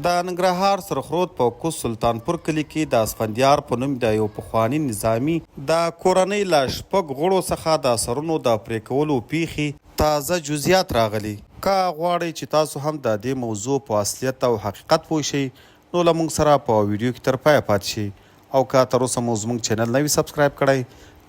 د ننګرهار سرخروود په کوز سلطانپور کلي کې د اسفندیار په نوم د یو پخواني نظامي د کورنۍ له 6 غړو څخه د سرونو د پرې کولو پیښې تازه جزئیات راغلي. که غواړئ چې تاسو هم د دې موضوع په اصلیت او حقیقت پوه شئ نو له موږ سره په ویډیو کې تر پایه پاتې شئ او که تر اوسه مو زموږ چینل نه وي سبسکرایب کړی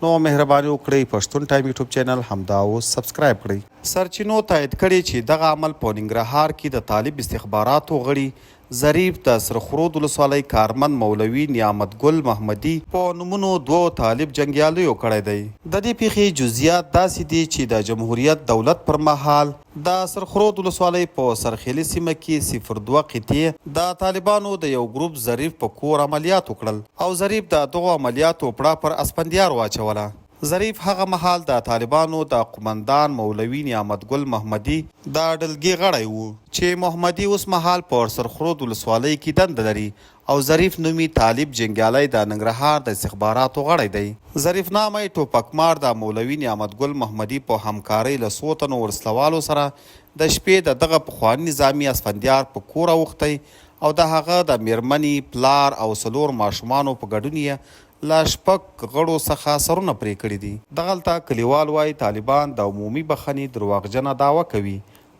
نو مهرباني وکړئ پښتون ټایم یوټیوب چینل همدا اوس سبسکرایب کړئ. سرچینو تایید کړي چې دغه عمل په ننګرهار کې د طالب استخباراتو غړي ظریف د سرخروود ولسوالۍ کارمند مولوي نعمت ګل محمدي په نومونو 2 طالب جنګیالیو کړی دی. د دې پیښې جزئیات داسې دي چې د جمهوریت دولت پر مهال د سرخروود ولسوالۍ په سرخیلي سیمه کې 02 قطعې د طالبانو د یو ګروپ ظریف په کور عملیات وکړل او ظریف د دغو عملیاتو پړه پر اسفندیار واچوله. ظریف هغه مهال د طالبانو د قمندان مولوي نعمت ګل محمدي د ډلګي غړی و چې محمدي اوس مهال په سرخروود ولسوالۍ کې دنده لري او ظریف نومي طالب جنګیالی د ننګرهار د استخباراتو غړی دی. ظریف نامه ټوپکمار د مولوي نعمت ګل محمدي په همکارۍ له 100 تنو ورسلوالو سره د شپې د دغه پخواني نظامي اسفندیار په کور اوختی او د هغه د میرمنې پلار او 4 ماشومانو په ګډون یې له 6 غړو څخه سرونه پرې کړي دي. دغلته کلیوال وایي طالبان د عمومي بخښنې دروغجنه دعوه کوي.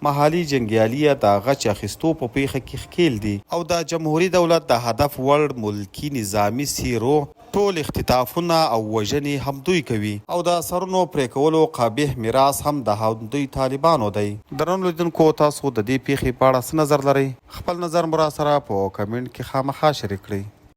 محلي جنګیالي د غچ اخیستو په پیښه کې ښکیل دي او د جمهوري دولت د هدف وړ ملکي نظامي څیرو ټول اختطافونه او وژنې هم دوی کوي او د سرونو پرې کولو قابح میراث هم د همدوی طالبانو دی. درنو لیدونکو تاسو د دې پیښې په اړه څه نظر لرئ؟ خپل نظر مو راسره په کمنټ کې خامخا شریک کړئ.